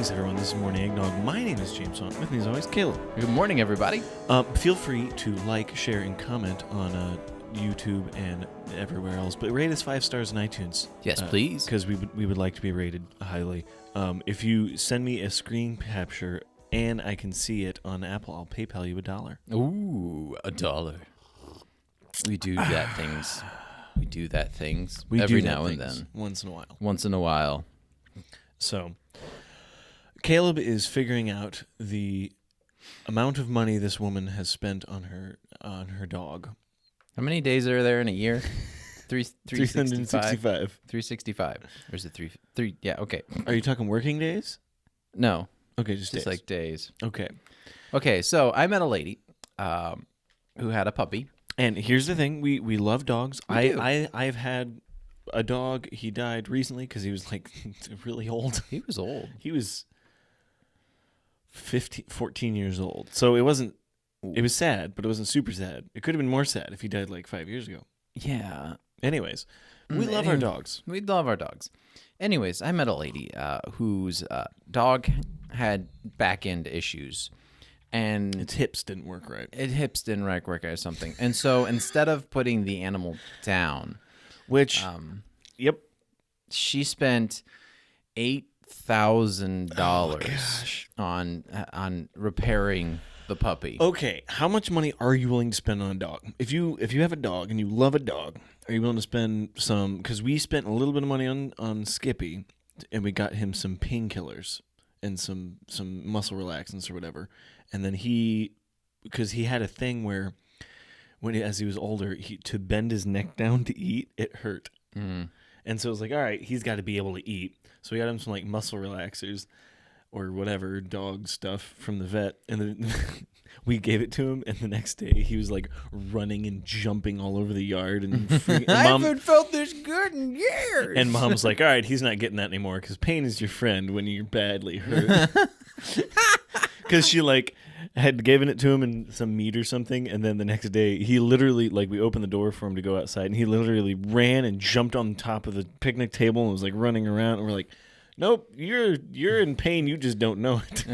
Greetings, everyone. This is Morning Eggnog. My name is James Hunt. With me, as always, Caleb. Good morning, everybody. Feel free to like, share, and comment on YouTube and everywhere else. But rate us 5 stars in iTunes. Yes, please. Because we would like to be rated highly. If you send me a screen capture and I can see it on Apple, I'll PayPal you $1. Ooh, $1. We do that things. We do that things We every do that now and things then. Once in a while. Once in a while. So, Caleb is figuring out the amount of money this woman has spent on her dog. How many days are there in a year? 365. 365. Or is it three? Yeah, okay. Are you talking working days? No, Okay, just days. like days. Okay. Okay, so I met a lady who had a puppy. And here's the thing: we love dogs. We do. I've had a dog. He died recently because he was like really old. He was old. He was 14 years old. So it wasn't. It was sad, but it wasn't super sad. It could have been more sad if he died like 5 years ago. Yeah. Anyways, we love our dogs. We love our dogs. Anyways, I met a lady whose dog had back end issues. And Its hips didn't work right. hips didn't work or something. And so instead of putting the animal down, Which, yep. she spent $8,000 Oh, on repairing the puppy. Okay, how much money are you willing to spend on a dog? If you have a dog and you love a dog, are you willing to spend some? Because we spent a little bit of money on Skippy, and we got him some painkillers and some muscle relaxants or whatever. And then because he had a thing where, as he was older, to bend his neck down to eat, it hurt. Mm. And so it was like, all right, he's got to be able to eat. So we got him some like muscle relaxers or whatever dog stuff from the vet, and then we gave it to him. And the next day, he was like running and jumping all over the yard. And I haven't felt this good in years. And Mom's like, all right, he's not getting that anymore because pain is your friend when you're badly hurt. Because she like had given it to him in some meat or something, and then the next day he literally like we opened the door for him to go outside, and he literally ran and jumped on top of the picnic table and was like running around, and we're like, nope, you're in pain, you just don't know it.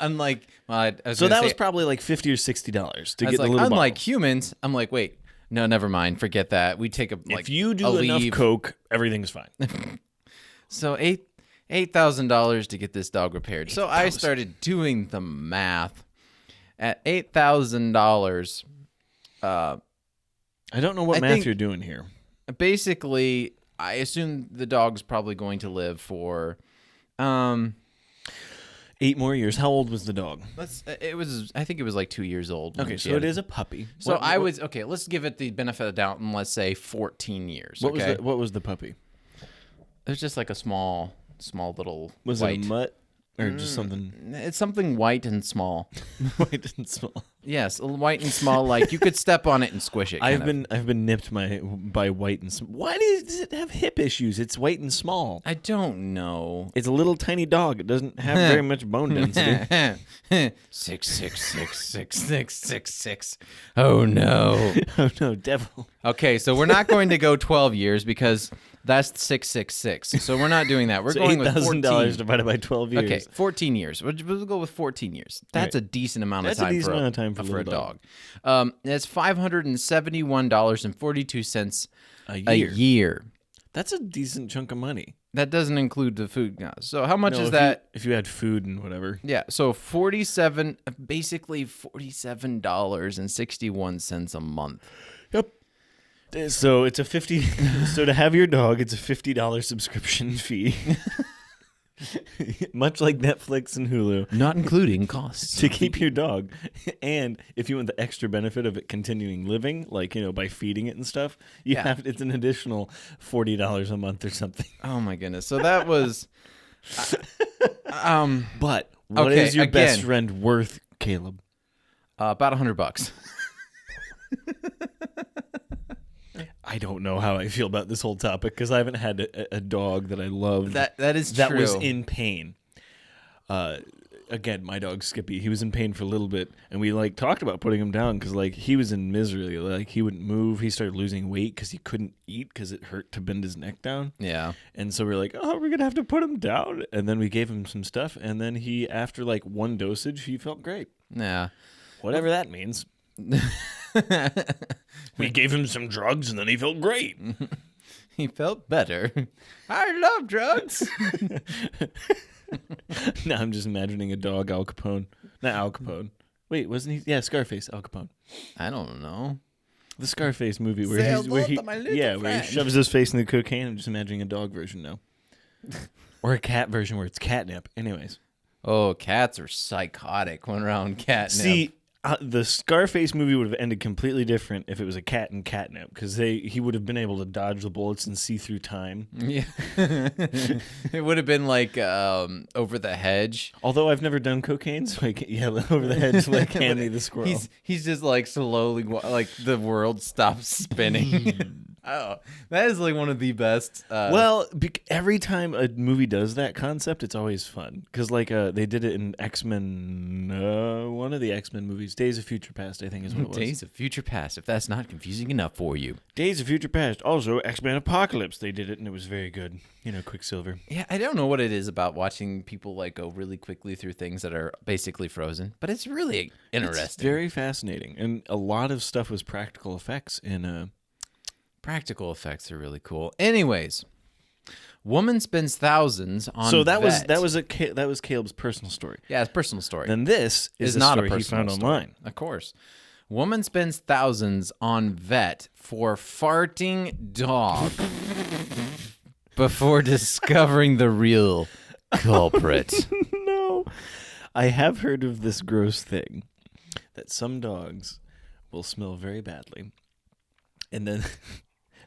Unlike, well, So that was probably like $50 or $60 to get the little bottle. Unlike humans, I'm like, wait, no, never mind, forget that. We take If you do enough coke, everything's fine. So $8,000 to get this dog repaired. So I started doing the math. At $8,000, I don't know what math you're doing here. Basically, I assume the dog's probably going to live for 8 more years. How old was the dog? I think it was like 2 years old. Okay, so it is a puppy. So let's give it the benefit of the doubt and let's say 14 years. What was the puppy? It was just like a small little Was white. it a mutt or just something? It's something white and small. White and small. Yes, white and small. Like you could step on it and squish it. I've been nipped by white and small. Why does it have hip issues? It's white and small. I don't know. It's a little tiny dog. It doesn't have very much bone density. 6666666. Oh no. Oh no, devil. Okay, so we're not going to go 12 years because that's 666. So we're not doing that. We're going with $8,000 divided by 12 years. Okay, 14 years. We'll go with 14 years. That's Right. a decent amount of That's time a decent amount of time for a a dog. That's $571.42 A a year. year. That's a decent chunk of money. That doesn't include the food. No. So how much No, is if that? if you had food and whatever. Yeah, so basically $47.61 a month. Yep. So it's a so to have your dog, it's a $50 subscription fee. Much like Netflix and Hulu. Not including costs. To keep your dog. And if you want the extra benefit of it continuing living, like, by feeding it and stuff, it's an additional $40 a month or something. Oh my goodness. So that was But what is your best friend worth, Caleb? about $100. I don't know how I feel about this whole topic because I haven't had a dog that I loved That is that true. was in pain. again, my dog Skippy, he was in pain for a little bit, and we like talked about putting him down because like he was in misery. Like he wouldn't move. He started losing weight because he couldn't eat because it hurt to bend his neck down. Yeah. And so we're like, oh, we're gonna have to put him down. And then we gave him some stuff, and then he, after like one dosage, he felt great. Yeah. Whatever that means. We gave him some drugs, and then he felt great. He felt better. I love drugs. Now I'm just imagining a dog, Al Capone. Not Al Capone. Wait, wasn't he? Yeah, Scarface, Al Capone. I don't know. The Scarface movie Say where he friend. shoves his face in the cocaine. I'm just imagining a dog version now. Or a cat version where it's catnip. Anyways. Oh, cats are psychotic when around catnip. See, the Scarface movie would have ended completely different if it was a cat and catnip, because he would have been able to dodge the bullets and see through time. Yeah. It would have been like Over the Hedge. Although I've never done cocaine, so I can't yell over the hedge like Candy the squirrel. He's just like slowly, like the world stops spinning. Oh, that is like one of the best. Well, every time a movie does that concept, it's always fun. Because like they did it in X-Men, one of the X-Men movies, Days of Future Past, I think is what it was. Days of Future Past, if that's not confusing enough for you. Days of Future Past, also X-Men Apocalypse. They did it, and it was very good. You know, Quicksilver. Yeah, I don't know what it is about watching people like go really quickly through things that are basically frozen, but it's really interesting. It's very fascinating. And a lot of stuff was practical effects in... Practical effects are really cool. Anyways, woman spends thousands on So that vet. was Caleb's personal story. Yeah, it's a personal story. Then this is not a story he personal found story. online. Of course. Woman spends thousands on vet for farting dog before discovering the real culprit. No. I have heard of this gross thing that some dogs will smell very badly. And then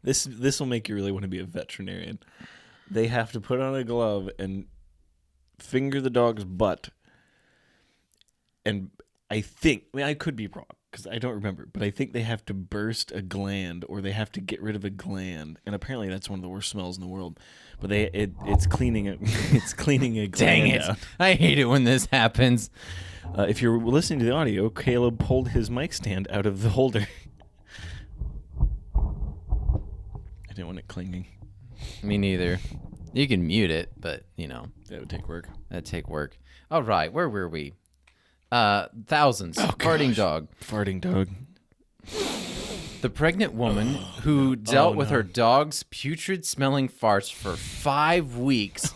this will make you really want to be a veterinarian. They have to put on a glove and finger the dog's butt. And I could be wrong because I don't remember, but I think they have to burst a gland or they have to get rid of a gland. And apparently that's one of the worst smells in the world. But it's cleaning a gland. Dang it. out. I hate it when this happens. If you're listening to the audio, Caleb pulled his mic stand out of the holder. I didn't want it clinging. Me neither. You can mute it, but, That would take work. that'd take work. All right, where were we? Thousands. Oh, Farting gosh. dog. Farting dog. The pregnant woman who dealt with no. her dog's putrid-smelling farts for 5 weeks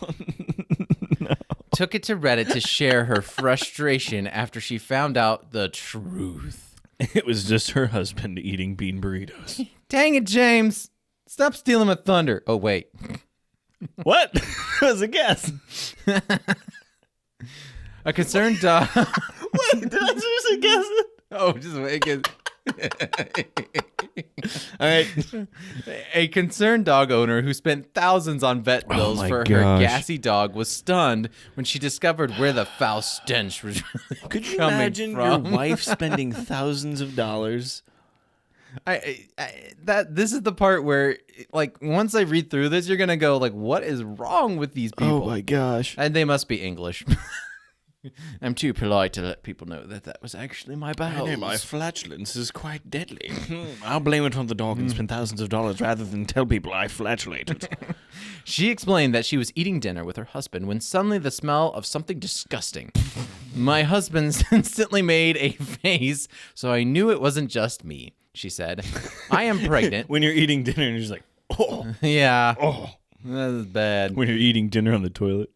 took it to Reddit to share her frustration after she found out the truth. It was just her husband eating bean burritos. Dang it, James. Stop stealing my thunder. Oh, wait. What? That was a guess. A concerned dog... Wait, did I seriously guess it? Oh, just wait. All right. A concerned dog owner who spent thousands on vet bills my for her gosh. gassy dog was stunned when she discovered where the foul stench was really Could you coming imagine from. your wife spending thousands of dollars? This is the part where, like, once I read through this, you're gonna go, like, what is wrong with these people? Oh my gosh. And they must be English. I'm too polite to let people know that was actually my bowels. I know my flatulence is quite deadly. I'll blame it on the dog and spend thousands of dollars rather than tell people I flatulated. She explained that she was eating dinner with her husband when suddenly the smell of something disgusting. My husband instantly made a face, so I knew it wasn't just me, she said. I am pregnant. When you're eating dinner and you're just like, oh, Yeah, oh. that is bad. When you're eating dinner on the toilet.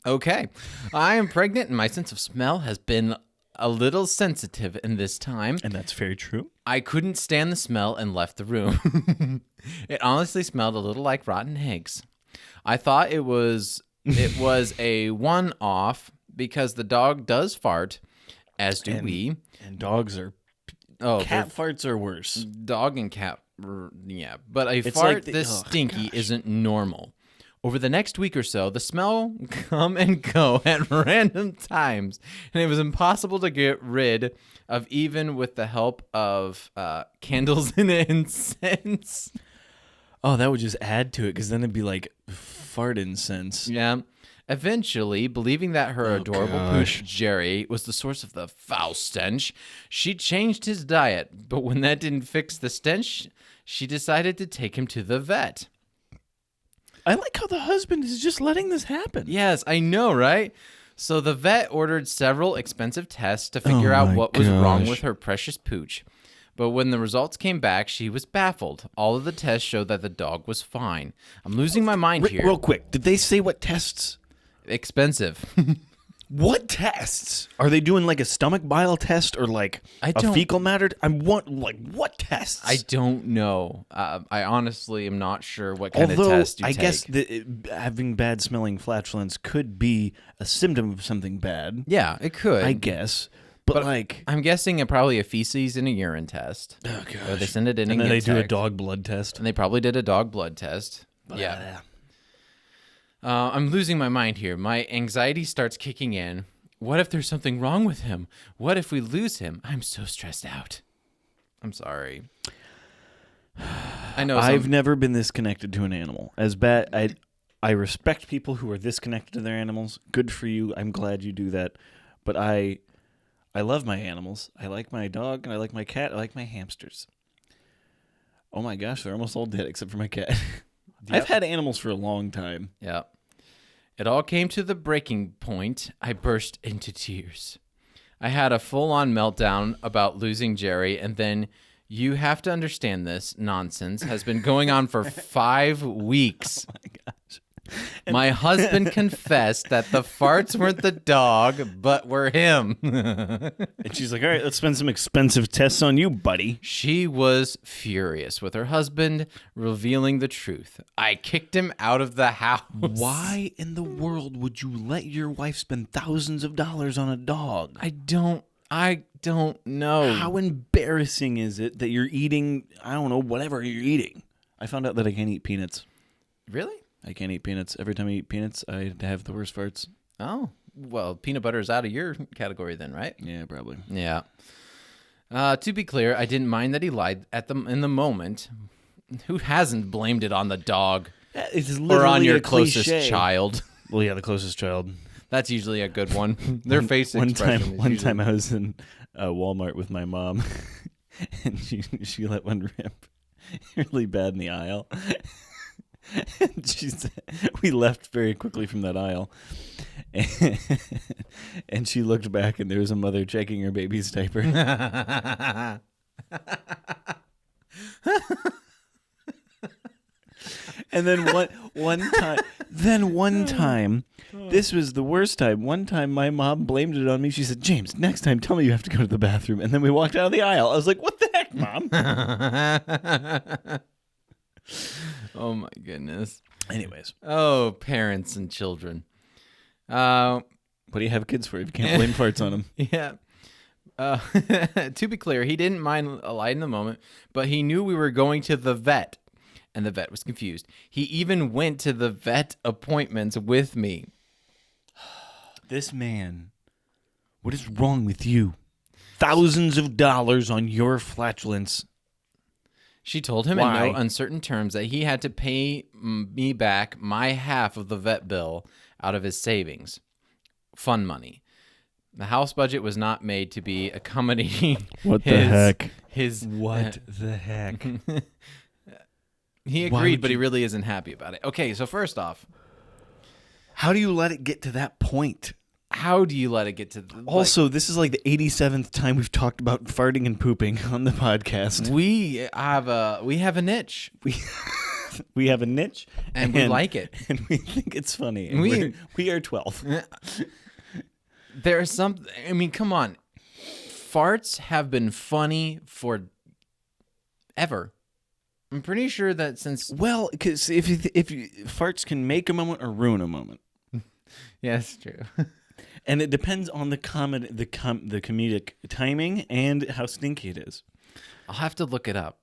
Okay. I am pregnant and my sense of smell has been a little sensitive in this time. And that's very true. I couldn't stand the smell and left the room. It honestly smelled a little like rotten eggs. I thought it was a one-off because the dog does fart, as do we. And dogs are... cat farts are worse. Dog and cat, yeah. But a It's fart like this stinky isn't normal. Over the next week or so, the smell come and go at random times, and it was impossible to get rid of even with the help of candles and incense. Oh, that would just add to it because then it'd be like fart incense. Yeah. Eventually, believing that her adorable pooch Jerry was the source of the foul stench, she changed his diet. But when that didn't fix the stench, she decided to take him to the vet. I like how the husband is just letting this happen. Yes, I know, right? So the vet ordered several expensive tests to figure out what was wrong with her precious pooch. But when the results came back, she was baffled. All of the tests showed that the dog was fine. I'm losing my mind here. Real quick, did they say what tests? Expensive. What tests? Are they doing like a stomach bile test or like a fecal matter? What tests? I don't know. I honestly am not sure what kind of test you take. I guess having bad smelling flatulence could be a symptom of something bad. Yeah, it could. I guess. But like, I'm guessing probably a feces and a urine test. Oh gosh. Or they send it in and then they do a checked. dog blood test. And they probably did a dog blood test. Yeah. I'm losing my mind here. My anxiety starts kicking in. What if there's something wrong with him? What if we lose him? I'm so stressed out. I'm sorry. I know I've never been this connected to an animal. As bad, I respect people who are this connected to their animals. Good for you. I'm glad you do that. But I love my animals. I like my dog, and I like my cat. I like my hamsters. Oh my gosh, they're almost all dead except for my cat. Yep. I've had animals for a long time. Yeah. It all came to the breaking point. I burst into tears. I had a full-on meltdown about losing Jerry, and then you have to understand this nonsense has been going on for 5 weeks. Oh my gosh. My husband confessed that the farts weren't the dog, but were him. And she's like, all right, let's spend some expensive tests on you, buddy. She was furious with her husband revealing the truth. I kicked him out of the house. Why in the world would you let your wife spend thousands of dollars on a dog? I don't know. How embarrassing is it that you're eating, I don't know, whatever you're eating? I found out that I can't eat peanuts. Really? I can't eat peanuts. Every time I eat peanuts, I have the worst farts. Oh, well, peanut butter is out of your category then, right? Yeah, probably. Yeah. To be clear, I didn't mind that he lied in the moment. Who hasn't blamed it on the dog It's or on your cliche. closest child? Well, yeah, the closest child. That's usually a good one. Their face One expression. time, time I was in Walmart with my mom, and she let one rip really bad in the aisle. And we left very quickly from that aisle, and she looked back, and there was a mother checking her baby's diaper. And then one time, this was the worst time. One time, my mom blamed it on me. She said, "James, next time, tell me you have to go to the bathroom." And then we walked out of the aisle. I was like, "What the heck, Mom?" Oh my goodness. Anyways, parents and children. what do you have kids for if you can't blame farts on them? Yeah. To be clear, he didn't mind a lie in the moment, but he knew we were going to the vet, and the vet was confused. He even went to the vet appointments with me. This man, what is wrong with you? Thousands of dollars on your flatulence. She told him in no uncertain terms that he had to pay me back my half of the vet bill out of his savings. Fun money. The house budget was not made to be accommodating. What the heck? What the heck? He agreed, but he really isn't happy about it. Okay, so first off, how do you let it get to that point? How do you let it get to Also, this is like the 87th time we've talked about farting and pooping on the podcast. We have a niche. We have a niche, and we like it, and we think it's funny. And we are 12. There's some. I mean, come on. Farts have been funny for ever. I'm pretty sure that since because if farts can make a moment or ruin a moment. Yeah, that's true. And it depends on the comedic timing and how stinky it is. I'll have to look it up.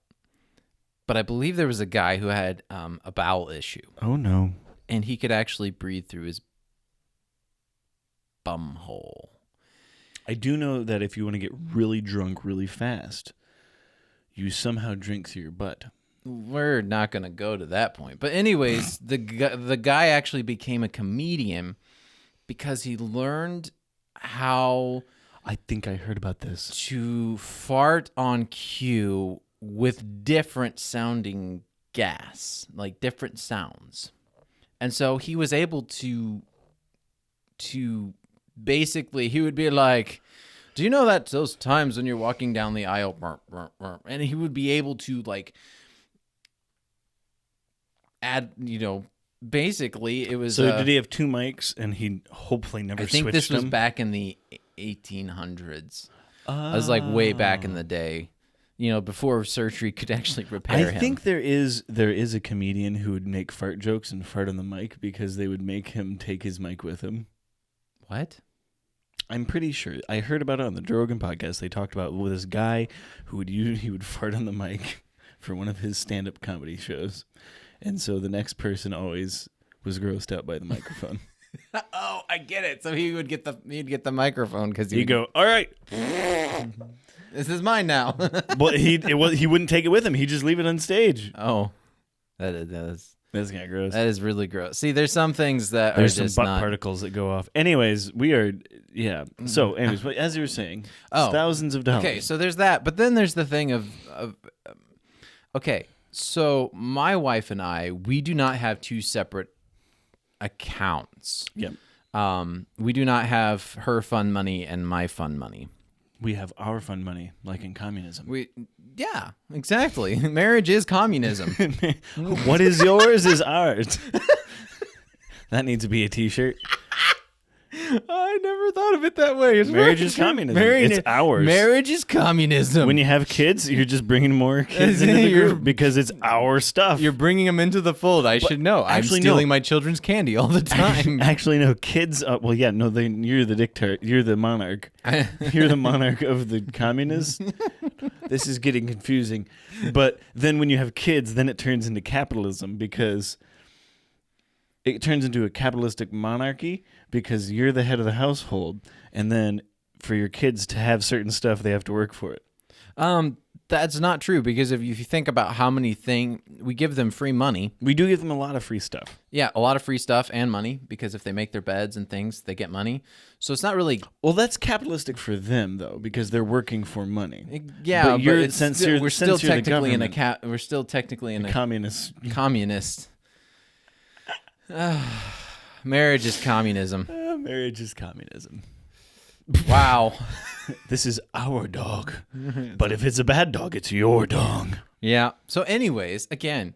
But I believe there was a guy who had a bowel issue. Oh, no. And he could actually breathe through his bum hole. I do know that if you want to get really drunk really fast, you somehow drink through your butt. We're not going to go to that point. But anyways, the guy actually became a comedian because he learned how I think I heard about this. to fart on cue with different sounding gas, like different sounds. And so he was able to basically, he would be like, do you know that those times when you're walking down the aisle, and he would be able to like add, basically it was. So did he have 2 mics and he hopefully never I switched think this was them? back in the 1800s. I was like way back in the day, before surgery could actually repair him. I think there is a comedian who would make fart jokes and fart on the mic because they would make him take his mic with him. What? I'm pretty sure. I heard about it on the Joe Rogan podcast. They talked about this guy who would fart on the mic for one of his stand-up comedy shows. And so the next person always was grossed out by the microphone. Oh, I get it. So he'd get the microphone because He'd go, all right. This is mine now. Well, he wouldn't take it with him. He'd just leave it on stage. Oh, that's That's kind of gross. that is really gross. See, there's some things that There's are some just butt not. particles that go off. Anyways, we are, yeah. So, anyways, but as you were saying, it's thousands of dollars. Okay, so there's that, but then there's the thing of okay, so my wife and I, we do not have 2 separate accounts. Yep. We do not have her fund money and my fund money. We have our fund money, like in communism. Yeah, exactly. Marriage is communism. What is yours is ours. That needs to be a T-shirt. I never thought of it that way. Marriage is communism. It's ours. Marriage is communism. When you have kids, you're just bringing more kids into the group because it's our stuff. You're bringing them into the fold. I should know. I'm actually, stealing no. my children's candy all the time. Actually, no. Kids. Well, yeah. No. You're the dictator. You're the monarch. You're the monarch of the communists. This is getting confusing. But then when you have kids, then it turns into capitalism because it turns into a capitalistic monarchy because you're the head of the household, and then for your kids to have certain stuff, they have to work for it. That's not true because if you think about how many things we give them free money. We do give them a lot of free stuff. Yeah, a lot of free stuff and money because if they make their beds and things, they get money. So it's not really. Well, that's capitalistic for them though because they're working for money. Yeah, but we're still technically in a we're still technically in a communist. Marriage is communism. Marriage is communism. Wow. This is our dog. But if it's a bad dog, it's your dog. Yeah. So anyways, again,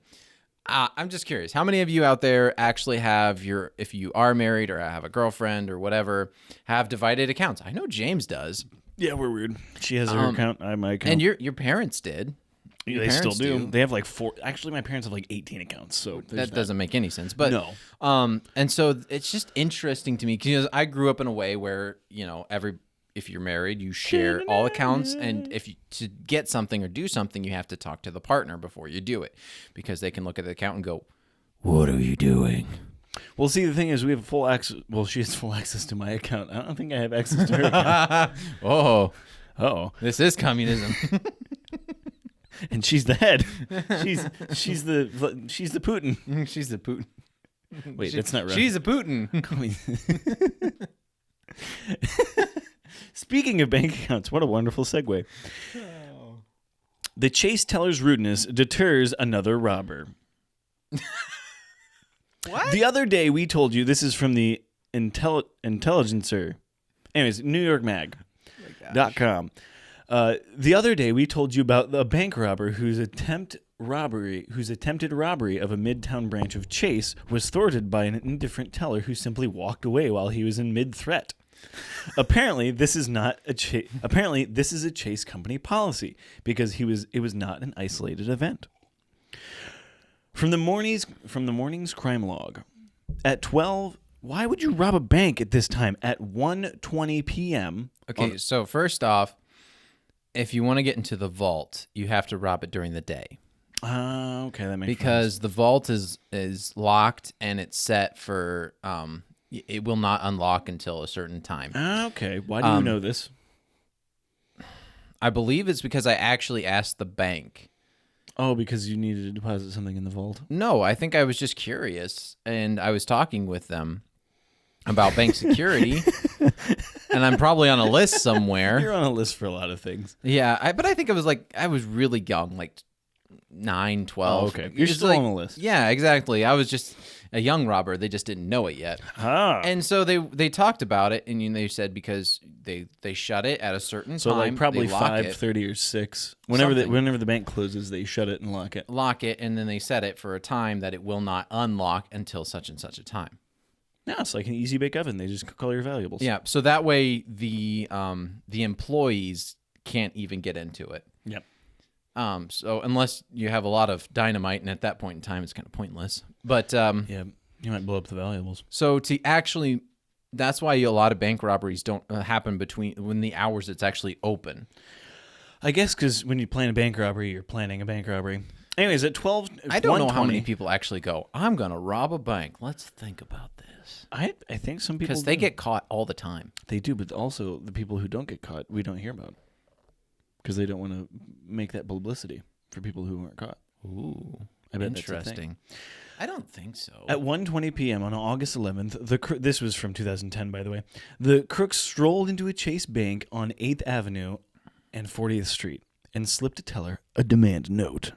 I'm just curious. How many of you out there actually have if you are married or have a girlfriend or whatever, have divided accounts? I know James does. Yeah, we're weird. She has her account, I have my account. And your parents did. They still do. They have like 4. Actually, my parents have like 18 accounts. So that doesn't make any sense. But no. And so it's just interesting to me because I grew up in a way where if you're married, you share all accounts, and to get something or do something, you have to talk to the partner before you do it because they can look at the account and go, "What are you doing?" Well, see, the thing is, we have full access. Well, she has full access to my account. I don't think I have access to her account. Oh, this is communism. And she's the head. She's the Putin. She's the Putin. Wait, that's not right. She's a Putin. Speaking of bank accounts, what a wonderful segue. Oh. The chase teller's rudeness deters another robber. What? The other day we told you, this is from the Intelligencer. Anyways, NewYorkMag.com. The other day we told you about a bank robber whose attempted robbery of a Midtown branch of Chase was thwarted by an indifferent teller who simply walked away while he was in mid-threat. Apparently, this is a Chase company policy because it was not an isolated event. From the morning's crime log, at 12. Why would you rob a bank at this time at 1:20 p.m.? Okay, so first off, if you want to get into the vault, you have to rob it during the day. Okay, that makes sense. Because the vault is locked and it's set for it will not unlock until a certain time. Okay, why do you know this? I believe it's because I actually asked the bank. Oh, because you needed to deposit something in the vault? No, I think I was just curious and I was talking with them. about bank security, and I'm probably on a list somewhere. You're on a list for a lot of things. Yeah, but I think I was really young, like 9, 12. Oh, okay. You're It's still like- on the list. Yeah, exactly. I was just a young robber. They just didn't know it yet. Ah. And so they talked about it, and they said because they shut it at a certain So time. like probably they lock 5:30 or 6. Whenever Something. whenever the bank closes, they shut it and lock it. lock it, and then they set it for a time that it will not unlock until such and such a time. No, it's like an easy bake oven. They just call your valuables. Yeah, so that way the employees can't even get into it. Yep. So unless you have a lot of dynamite, and at that point in time, it's kind of pointless. But Yeah. You might blow up the valuables. so to actually, that's why a lot of bank robberies don't happen when the hours it's actually open. I guess because when you plan a bank robbery, you're planning a bank robbery. Anyways, at 12, I don't know how many 1:20 people actually go, I'm going to rob a bank. Let's think about this. I think some people Because they do. get caught all the time. They do, but also the people who don't get caught, we don't hear about because they don't want to make that publicity for people who aren't caught. Ooh, I bet that's a thing. interesting. I don't think so. At 1:20 p.m. on August 11th, this was from 2010, by the way. The crooks strolled into a Chase Bank on 8th Avenue and 40th Street and slipped a teller a demand note.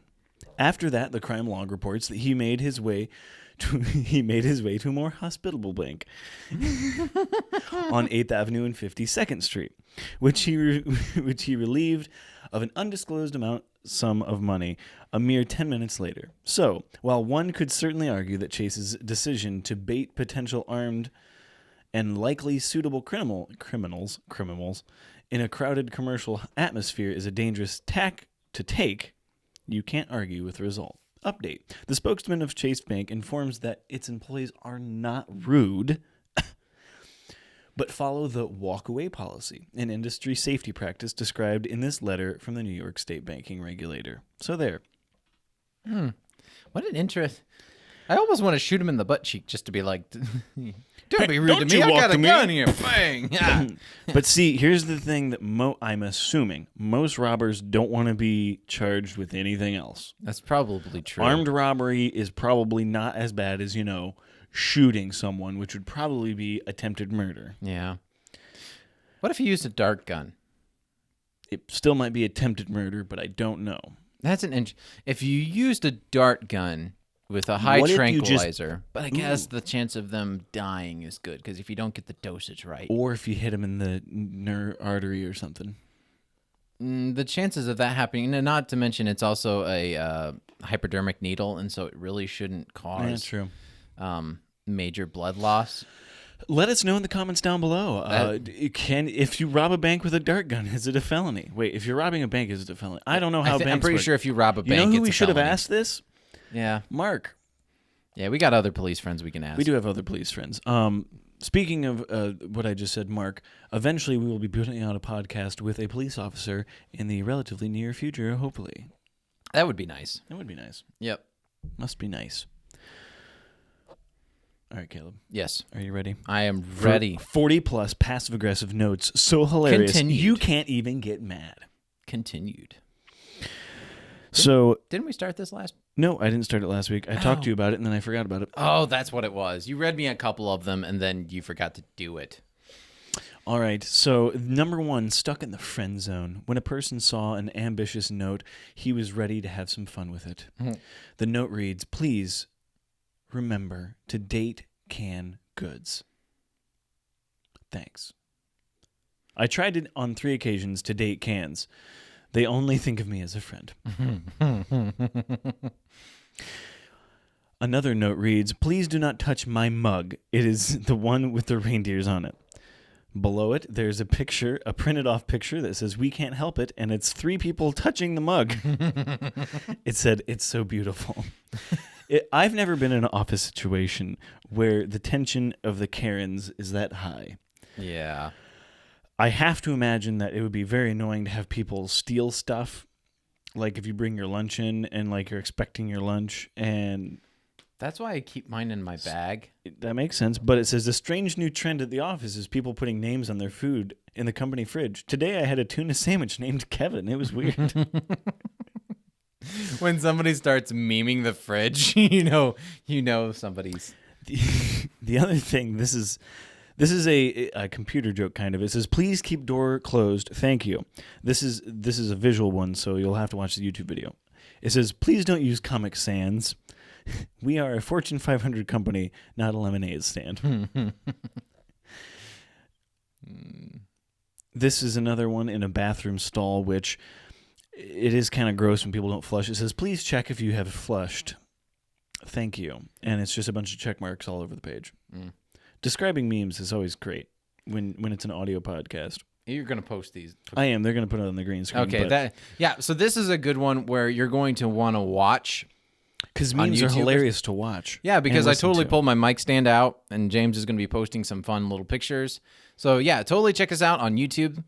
After that, the crime log reports that he made his way to a more hospitable bank on 8th Avenue and 52nd Street, which he relieved of an undisclosed sum of money a mere 10 minutes later. So, while one could certainly argue that Chase's decision to bait potential armed and likely suitable criminals in a crowded commercial atmosphere is a dangerous tack to take, you can't argue with the result. Update. The spokesman of Chase Bank informs that its employees are not rude, but follow the walk-away policy, an industry safety practice described in this letter from the New York State banking regulator. So there. What an interest. I almost want to shoot him in the butt cheek just to be like, don't be rude don't to me. you I walk got a to me." gun here. Bang. Yeah. But see, here's the thing that I'm assuming most robbers don't want to be charged with anything else. That's probably true. Armed robbery is probably not as bad as, shooting someone, which would probably be attempted murder. Yeah. What if you used a dart gun? It still might be attempted murder, but I don't know. That's if you used a dart gun with a high What if you just- tranquilizer, but I guess the chance of them dying is good because if you don't get the dosage right, Or if you hit him in the nerve artery or something. the chances of that happening, and not to mention it's also a hypodermic needle, and so it really shouldn't Yeah, cause true. major blood loss. Let us know in the comments down below. If you rob a bank with a dart gun, is it a felony? Wait, if you're robbing a bank, is it a felony? I don't know how banks I'm pretty work. sure if you rob a You bank, know who it's we a should have felony. asked this? Yeah, Mark. yeah, we got other police friends we can ask. We do have other police friends. Speaking of what I just said, Mark, eventually we will be putting out a podcast with a police officer in the relatively near future, hopefully. That would be nice. That would be nice. Yep. Must be nice. All right, Caleb. Yes, Are you ready? I am ready. 40 plus passive aggressive notes. So hilarious. Continued. You can't even get mad. Continued. So, Didn't we start this last? no, I didn't start it last week. I talked to you about it and then I forgot about it. Oh, that's what it was. You read me a couple of them and then you forgot to do it. All right. So, number 1, stuck in the friend zone. When a person saw an ambitious note, he was ready to have some fun with it. The note reads, "Please remember to date canned goods. Thanks." I tried it on 3 occasions to date cans. They only think of me as a friend. Another note reads, "Please do not touch my mug. It is the one with the reindeers on it." Below it, there's a picture, a printed off picture that says, "We can't help it," and it's 3 people touching the mug. It said, "It's so beautiful." I've never been in an office situation where the tension of the Karens is that high. Yeah. I have to imagine that it would be very annoying to have people steal stuff. Like if you bring your lunch in and like you're expecting your lunch, and That's why I keep mine in my bag. that makes sense. But it says a strange new trend at the office is people putting names on their food in the company fridge. Today I had a tuna sandwich named Kevin. It was weird. When somebody starts memeing the fridge, you know somebody's. The other thing, this is This is a computer joke, kind of. It says, "Please keep door closed. Thank you." This is a visual one, so you'll have to watch the YouTube video. It says, "Please don't use Comic Sans. We are a Fortune 500 company, not a lemonade stand." This is another one in a bathroom stall, which it is kind of gross when people don't flush. It says, "Please check if you have flushed. Thank you." And it's just a bunch of check marks all over the page. Describing memes is always great when it's an audio podcast. You're going to post these. I am. They're going to put it on the green screen. Okay. So this is a good one where you're going to want to watch. Because memes are hilarious to watch. Yeah, because I totally pulled my mic stand out, and James is going to be posting some fun little pictures. So, yeah, totally check us out on YouTube.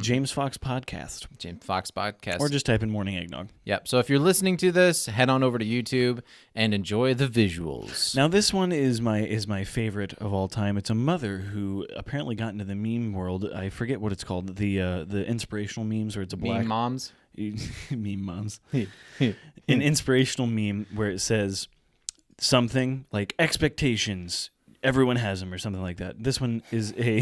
James Fox Podcast. James Fox Podcast. Or just type in Morning Eggnog. Yep. So if you're listening to this, head on over to YouTube and enjoy the visuals. Now, this one is my favorite of all time. It's a mother who apparently got into the meme world. I forget what it's called. The inspirational memes where it's a black... Meme moms? Meme moms. An inspirational meme where it says something like expectations, everyone has them, or something like that. This one is a...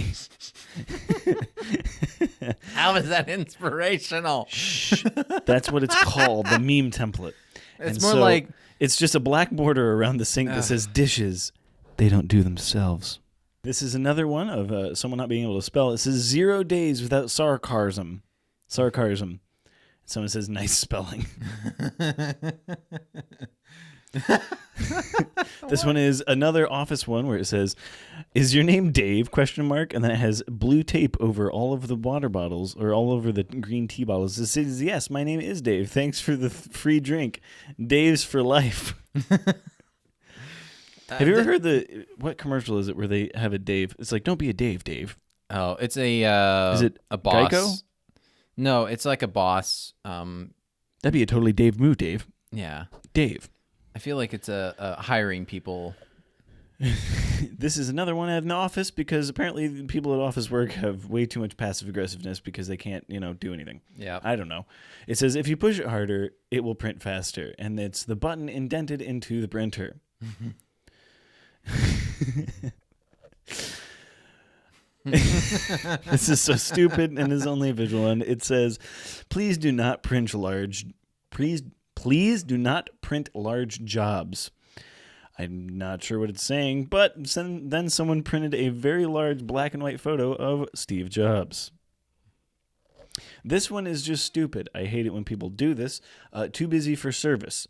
How is that inspirational? Shh. That's what it's called, the meme template. It's more like... It's just a black border around the sink that says dishes they don't do themselves. This is another one of someone not being able to spell. It says 0 days without sarcasm. Sarcasm. Someone says nice spelling. This one is another office one where it says, "Is your name Dave?" ? And then it has blue tape over all of the water bottles or all over the green tea bottles. It says, "Yes, my name is Dave. Thanks for the free drink. Dave's for life." Have you ever heard what commercial is it where they have a Dave? It's like, "Don't be a Dave, Dave." Oh, it's a is it a boss? Geico? No, it's like a boss. That'd be a totally Dave move, Dave. Yeah. Dave. I feel like it's a hiring people. This is another one at an office because apparently people at office work have way too much passive aggressiveness because they can't, do anything. Yeah. I don't know. It says, "If you push it harder, it will print faster." And it's the button indented into the printer. This is so stupid and is only a visual. And it says, please do not print large jobs." I'm not sure what it's saying, but then someone printed a very large black and white photo of Steve Jobs. This one is just stupid. I hate it when people do this. Too busy for service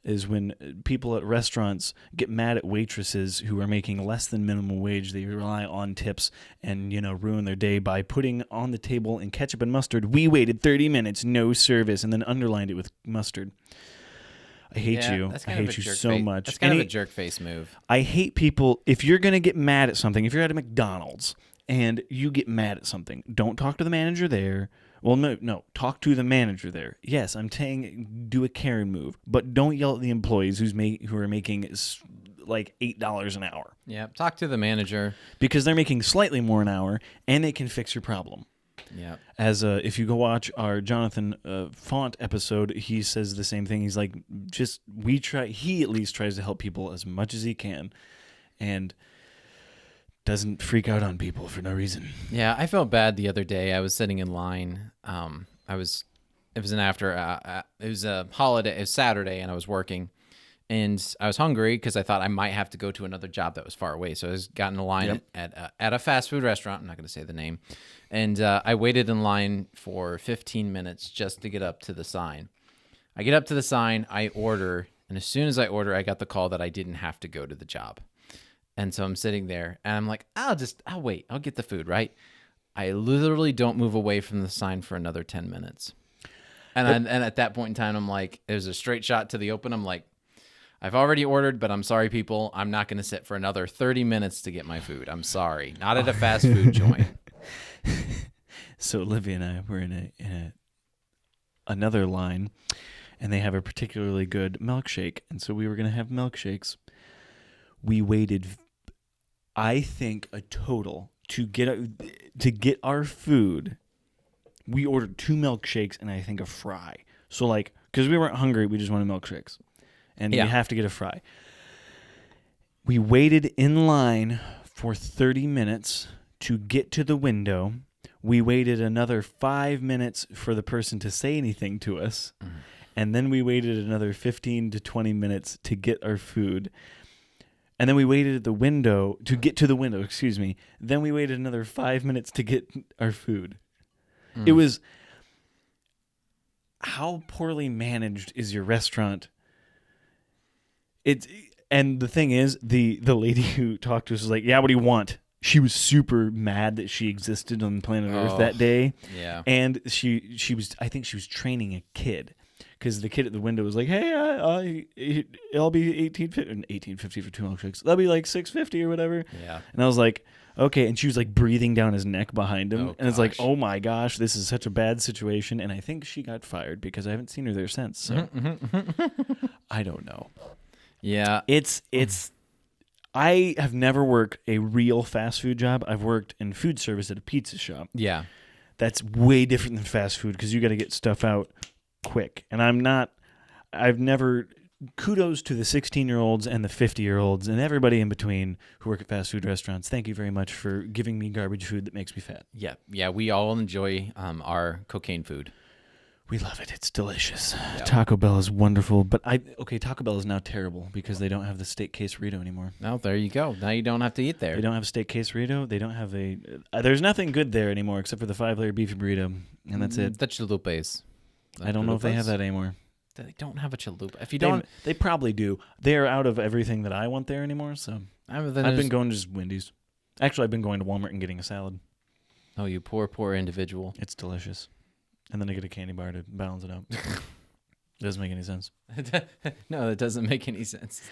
is when people at restaurants get mad at waitresses who are making less than minimum wage. They rely on tips and, ruin their day by putting on the table in ketchup and mustard, "We waited 30 minutes, no service," and then underlined it with mustard. I hate you. I hate you so much. That's kind of a jerk face move. I hate people. If you're going to get mad at something, if you're at a McDonald's and you get mad at something, don't talk to the manager there. Well, no, talk to the manager there. Yes, I'm saying do a Karen move, but don't yell at the employees who are making like $8 an hour. Yeah, talk to the manager. Because they're making slightly more an hour, and they can fix your problem. Yeah. As if you go watch our Jonathan Font episode, he says the same thing. He's like, he at least tries to help people as much as he can, and doesn't freak out on people for no reason. Yeah, I felt bad the other day. I was sitting in line. It was a holiday. It was Saturday, and I was working, and I was hungry because I thought I might have to go to another job that was far away. So I got in a line at a fast food restaurant. I'm not going to say the name. And I waited in line for 15 minutes just to get up to the sign. I get up to the sign, I order, and as soon as I order, I got the call that I didn't have to go to the job. And so I'm sitting there, and I'm like, I'll wait. I'll get the food, right? I literally don't move away from the sign for another 10 minutes. And at that point in time, I'm like, it was a straight shot to the open. I'm like, I've already ordered, but I'm sorry, people. I'm not going to sit for another 30 minutes to get my food. I'm sorry. Not at a fast food joint. So Olivia and I were in another line, and they have a particularly good milkshake, and so we were going to have milkshakes. We waited, I think, a total to get our food. We ordered 2 milkshakes and I think a fry. So because we weren't hungry, we just wanted milkshakes, and you have to get a fry. We waited in line for 30 minutes to get to the window. We waited another 5 minutes for the person to say anything to us. And then we waited another 15 to 20 minutes to get our food. And then we waited at the window to get to the window, excuse me. Then we waited another 5 minutes to get our food. It was, how poorly managed is your restaurant? And the thing is, the lady who talked to us was like, yeah, what do you want? She was super mad that she existed on planet Earth that day. Yeah. And she was, I think she was training a kid. Because the kid at the window was like, "Hey, I'll be $18.50 for 2 milkshakes. That'll be like $6.50 or whatever." Yeah. And I was like, "Okay." And she was like breathing down his neck behind him, Oh, and it's like, gosh. "Oh my gosh, this is such a bad situation." And I think she got fired because I haven't seen her there since. So I don't know. Yeah. It's. I have never worked a real fast food job. I've worked in food service at a pizza shop. Yeah. That's way different than fast food because you got to get stuff out quick. And I've never, kudos to the 16-year-olds and the 50-year-olds and everybody in between who work at fast food restaurants. Thank you very much for giving me garbage food that makes me fat. Yeah. Yeah. We all enjoy our cocaine food. We love it. It's delicious. Yep. Taco Bell is wonderful, but Taco Bell is now terrible because they don't have the steak quesarito anymore. Oh, there you go. Now you don't have to eat there. They don't have a steak quesarito. They don't have there's nothing good there anymore except for the 5-layer beefy burrito, and that's it. The chalupes. I don't know if they have that anymore. They don't have a chalupa. If you don't, they probably do. They are out of everything that I want there anymore, so I've been going to just Wendy's. Actually, I've been going to Walmart and getting a salad. Oh, you poor individual. It's delicious. And then I get a candy bar to balance it out. Doesn't make any sense. No, that doesn't make any sense.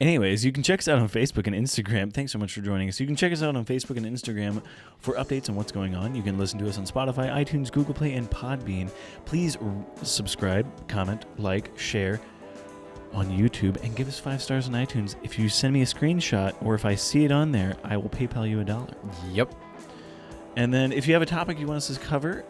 Anyways, you can check us out on Facebook and Instagram. Thanks so much for joining us. You can check us out on Facebook and Instagram for updates on what's going on. You can listen to us on Spotify, iTunes, Google Play, and Podbean. Please subscribe, comment, like, share on YouTube, and give us 5 stars on iTunes. If you send me a screenshot or if I see it on there, I will PayPal you $1. Yep. And then if you have a topic you want us to cover,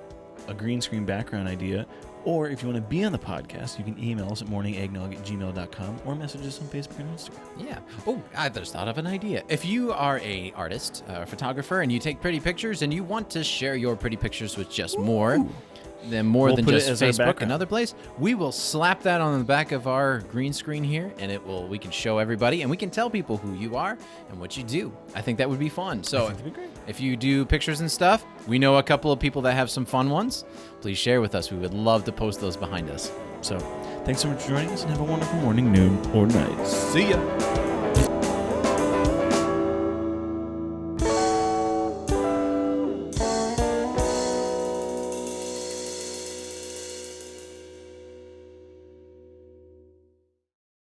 a green screen background idea, or if you want to be on the podcast, you can email us at morningeggnog@gmail.com or message us on Facebook and Instagram. Yeah. Oh, I just thought of an idea. If you are a artist, a photographer, and you take pretty pictures and you want to share your pretty pictures with just more than We'll just put it as our Facebook, background. another place, we will slap that on the back of our green screen here, and we can show everybody, and we can tell people who you are and what you do. I think that would be fun. So that'd be great. if you do pictures and stuff, we know a couple of people that have some fun ones. Please share with us. We would love to post those behind us. So thanks so much for joining us, and have a wonderful morning, noon, or night. See ya.